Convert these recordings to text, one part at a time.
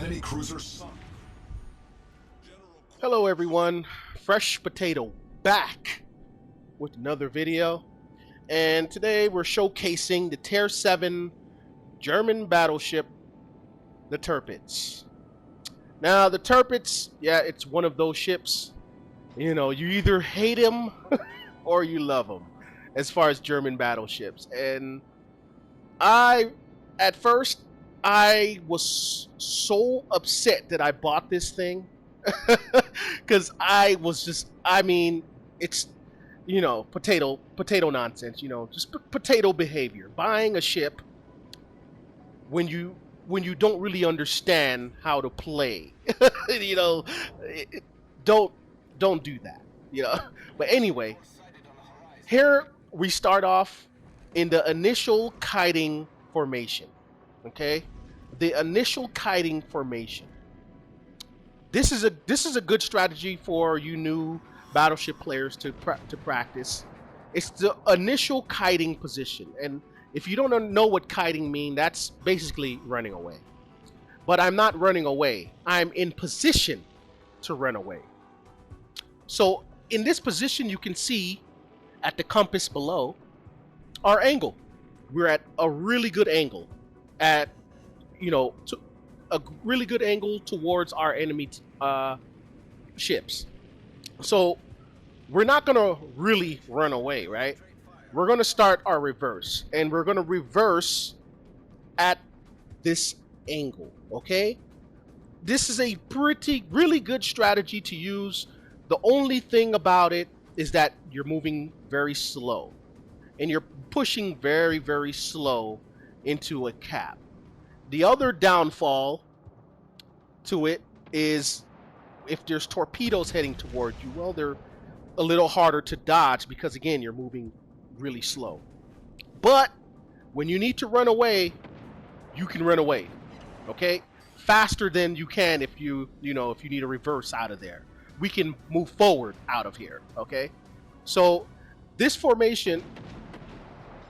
Enemy cruiser sunk. Hello everyone, Fresh Potato back with another video, and today we're showcasing the Tier 7 German battleship, the Tirpitz. Now the Tirpitz, yeah, it's one of those ships, you know, you either hate him or you love him as far as German battleships. And at first I was so upset that I bought this thing because it's, you know, potato nonsense, you know, just potato behavior, buying a ship when you don't really understand how to play. You know, don't do that, you know. But anyway, here we start off in the initial kiting formation. Okay, the initial kiting formation. This is a good strategy for you new battleship players to practice. It's the initial kiting position, and if you don't know what kiting means, that's basically running away. But I'm not running away. I'm in position to run away. So in this position, you can see at the compass below our angle. We're at a really good angle, at, you know, a really good angle towards our enemy ships. So we're not gonna really run away, right? We're gonna start our reverse, and we're gonna reverse at this angle. Okay, this is a really good strategy to use. The only thing about it is that you're moving very slow, and you're pushing very slow into a cap. The other downfall to it is if there's torpedoes heading toward you, well, they're a little harder to dodge because, again, you're moving really slow. But when you need to run away, you can run away, okay? Faster than you can if you need a reverse out of there. We can move forward out of here, okay? So this formation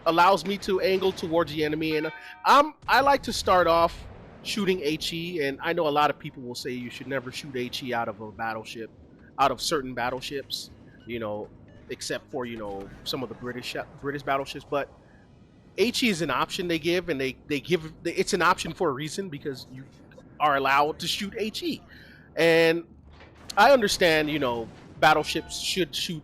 allows me to angle towards the enemy, and I like to start off shooting HE, and I know a lot of people will say you should never shoot HE out of a battleship, out of certain battleships, you know, except for, you know, some of the British battleships. But HE is an option they give, and it's an option for a reason, because you are allowed to shoot HE. And I understand, you know, battleships should shoot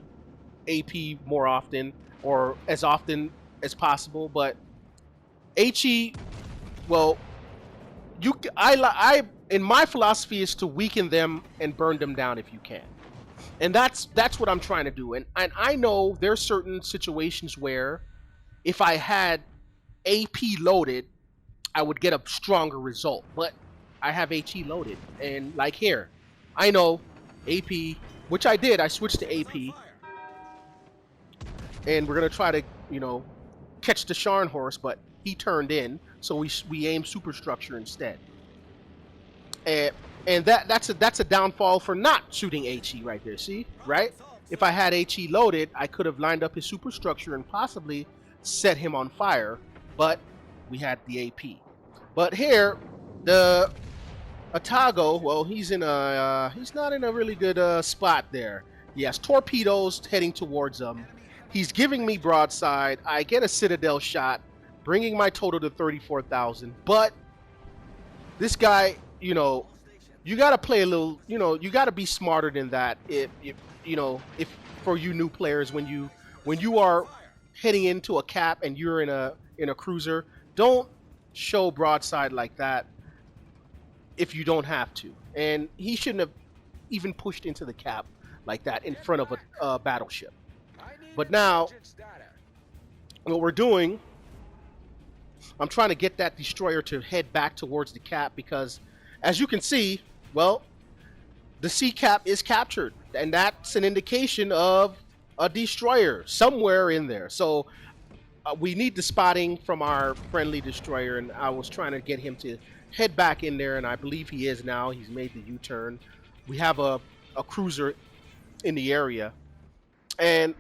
AP more often, or as often as possible, but HE, well, in my philosophy is to weaken them and burn them down if you can, and that's what I'm trying to do. And I know there's certain situations where if I had AP loaded, I would get a stronger result, but I have HE loaded, and like here, I know AP, which I did. I switched to AP, and we're gonna try to, you know, catch the Scharnhorst, but he turned in, so we aim superstructure instead. And that's a downfall for not shooting HE right there. See, right? If I had HE loaded, I could have lined up his superstructure and possibly set him on fire, but we had the AP. But here, the Atago, well, he's not in a really good spot there. He has torpedoes heading towards him. He's giving me broadside. I get a Citadel shot, bringing my total to 34,000. But this guy, you know, you got to play a little, you know, you got to be smarter than that. If for you new players, when you are heading into a cap and you're in a cruiser, don't show broadside like that if you don't have to. And he shouldn't have even pushed into the cap like that in front of a battleship. But now, what we're doing, I'm trying to get that destroyer to head back towards the cap, because, as you can see, well, the sea cap is captured, and that's an indication of a destroyer somewhere in there. So we need the spotting from our friendly destroyer, and I was trying to get him to head back in there, and I believe he is now. He's made the U-turn. We have a cruiser in the area, and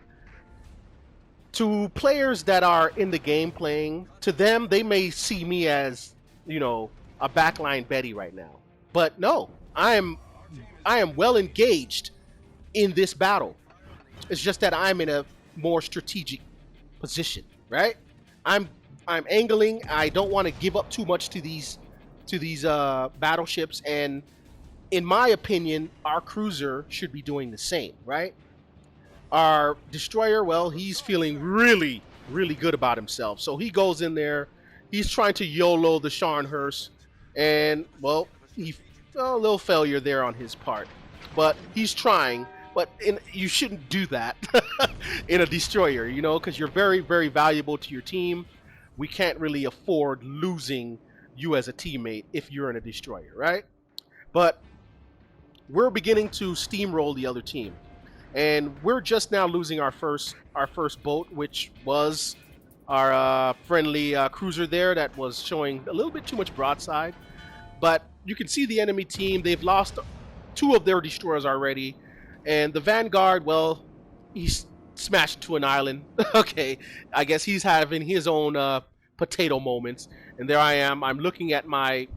to players that are in the game playing, to them, they may see me as, you know, a backline Betty right now. But no, I am well engaged in this battle. It's just that I'm in a more strategic position, right? I'm I'm angling. I don't want to give up too much to these battleships, and in my opinion, our cruiser should be doing the same, right? Our destroyer, well, he's feeling really, really good about himself. So he goes in there. He's trying to YOLO the Scharnhorst, and well, he a little failure there on his part. But he's trying. But you shouldn't do that in a destroyer, you know, because you're very, very valuable to your team. We can't really afford losing you as a teammate if you're in a destroyer, right? But we're beginning to steamroll the other team, and we're just now losing our first boat, which was our friendly cruiser there that was showing a little bit too much broadside. But you can see the enemy team; they've lost two of their destroyers already, and the Vanguard, well, he's smashed to an island. Okay, I guess he's having his own potato moments, and there I am. I'm looking at my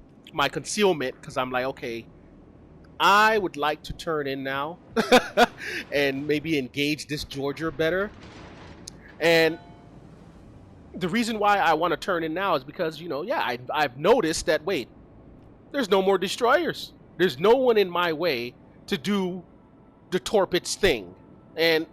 concealment because I'm like, okay, I would like to turn in now and maybe engage this Georgia better. And the reason why I want to turn in now is because, you know, yeah, I've noticed that, wait, there's no more destroyers. There's no one in my way to do the Tirpitz thing and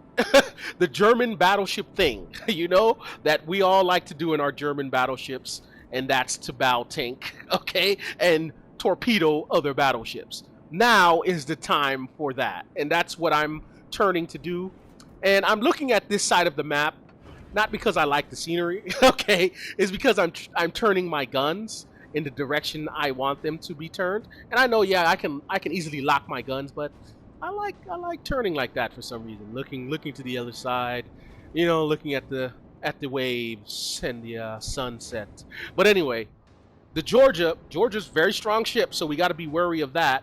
the German battleship thing, you know, that we all like to do in our German battleships, and that's to bow tank, okay, and torpedo other battleships. Now is the time for that, and that's what I'm turning to do. And I'm looking at this side of the map, not because I like the scenery, okay, it's because I'm turning my guns in the direction I want them to be turned. And I know, yeah, I can easily lock my guns, but I like turning like that for some reason. Looking to the other side, you know, looking at the waves and the sunset. But anyway, the Georgia's a very strong ship, so we got to be wary of that.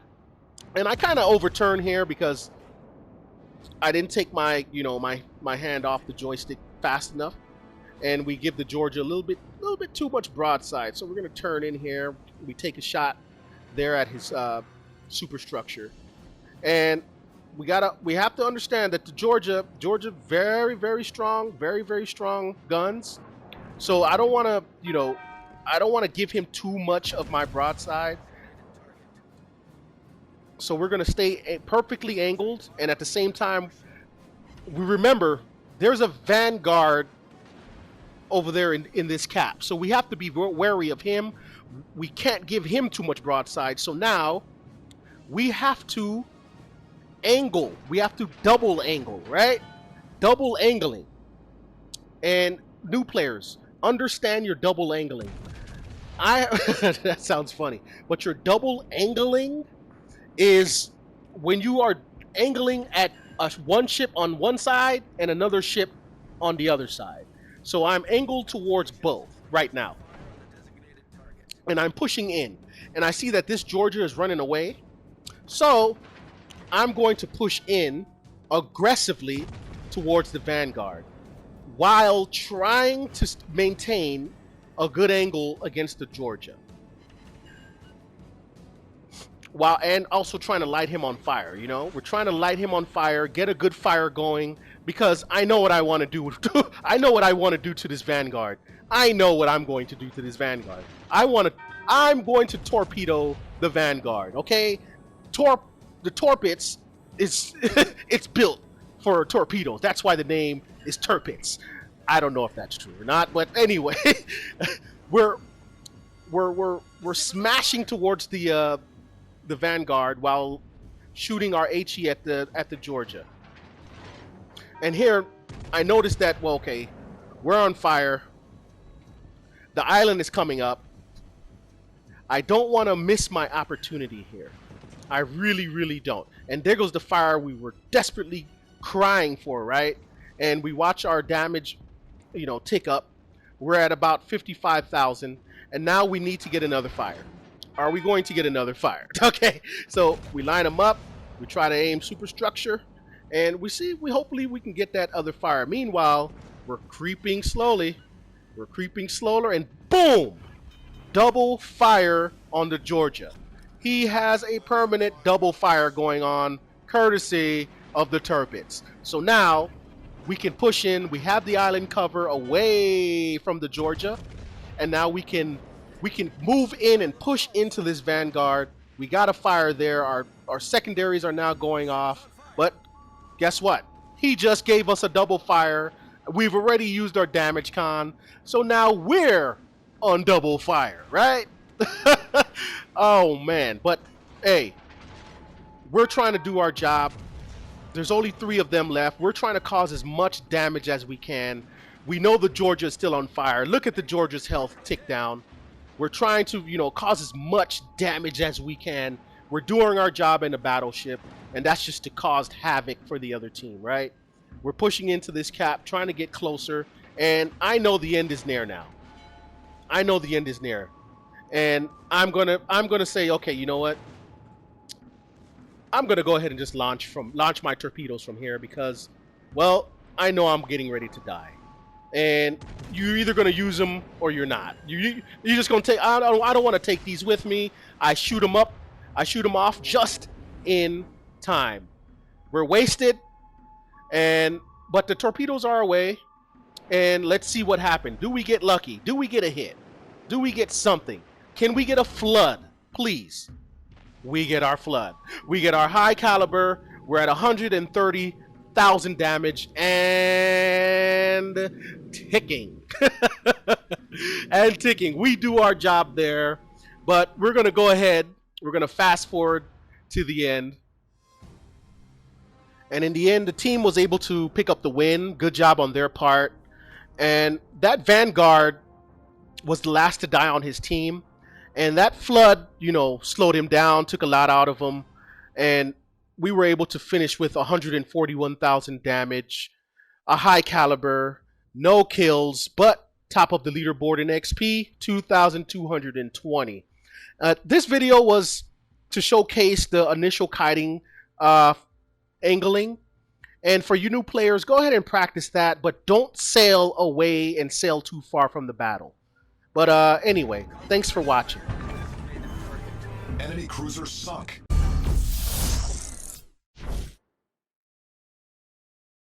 And I kind of overturn here because I didn't take my my hand off the joystick fast enough, and we give the Georgia a little bit too much broadside. So we're gonna turn in here. We take a shot there at his superstructure, and we have to understand that the Georgia very strong, very strong guns. So I don't want to give him too much of my broadside. So we're going to stay perfectly angled, and at the same time, we remember there's a Vanguard over there in this cap. So we have to be wary of him. We can't give him too much broadside. So now we have to angle. We have to double angle, right? Double angling. And new players, understand your double angling. That sounds funny, but your double angling is when you are angling at one ship on one side and another ship on the other side. So I'm angled towards both right now, and I'm pushing in, and I see that this Georgia is running away. So I'm going to push in aggressively towards the Vanguard while trying to maintain a good angle against the Georgia, and also trying to light him on fire. You know, we're trying to light him on fire, get a good fire going, because I know what I want to do. I know what I want to do to this Vanguard. I know what I'm going to do to this Vanguard. I'm going to torpedo the Vanguard. Okay, the Tirpitz is it's built for torpedoes. That's why the name is Tirpitz. I don't know if that's true or not, but anyway, we're smashing towards the Vanguard while shooting our HE at the Georgia. And here I noticed that, well, okay, we're on fire. The island is coming up. I don't want to miss my opportunity here. I really don't. And there goes the fire we were desperately crying for, right? And we watch our damage, tick up. We're at about 55,000, and now we need to get another fire. Are we going to get another fire? Okay, so we line them up, we try to aim superstructure, and hopefully we can get that other fire. Meanwhile, we're creeping slowly. We're creeping slower, and boom! Double fire on the Georgia. he has a permanent double fire going on, courtesy of the Tirpitz. So now we can push in. We have the island cover away from the Georgia, and now we can move in and push into this vanguard. We got a fire there. Our secondaries are now going off, but guess what? He just gave us a double fire. We've already used our damage con, so now we're on double fire, right? Oh man, but hey, we're trying to do our job. There's only 3 of them left. We're trying to cause as much damage as we can. We know the Georgia is still on fire. Look at the Georgia's health tick down. We're trying to, cause as much damage as we can. We're doing our job in the battleship, and that's just to cause havoc for the other team, right? We're pushing into this cap, trying to get closer, and I know the end is near now. I know the end is near. And I'm gonna say, okay, you know what? I'm gonna go ahead and just launch my torpedoes from here because, well, I know I'm getting ready to die. And you're either gonna use them or you're not. You're just gonna take. I don't want to take these with me. I shoot them up. I shoot them off just in time. We're wasted, but the torpedoes are away. And let's see what happened. Do we get lucky? Do we get a hit? Do we get something? Can we get a flood? Please. We get our flood. We get our high caliber. We're at 130,000 damage and ticking. And ticking. We do our job there, but we're going to go ahead. We're going to fast forward to the end. And in the end, the team was able to pick up the win. Good job on their part. And that Vanguard was the last to die on his team. And that flood, slowed him down, took a lot out of him. And we were able to finish with 141,000 damage, a high caliber, no kills, but top of the leaderboard in XP, 2,220. This video was to showcase the initial kiting angling. And for you new players, go ahead and practice that, but don't sail away and sail too far from the battle. But anyway, thanks for watching. Enemy cruiser sunk.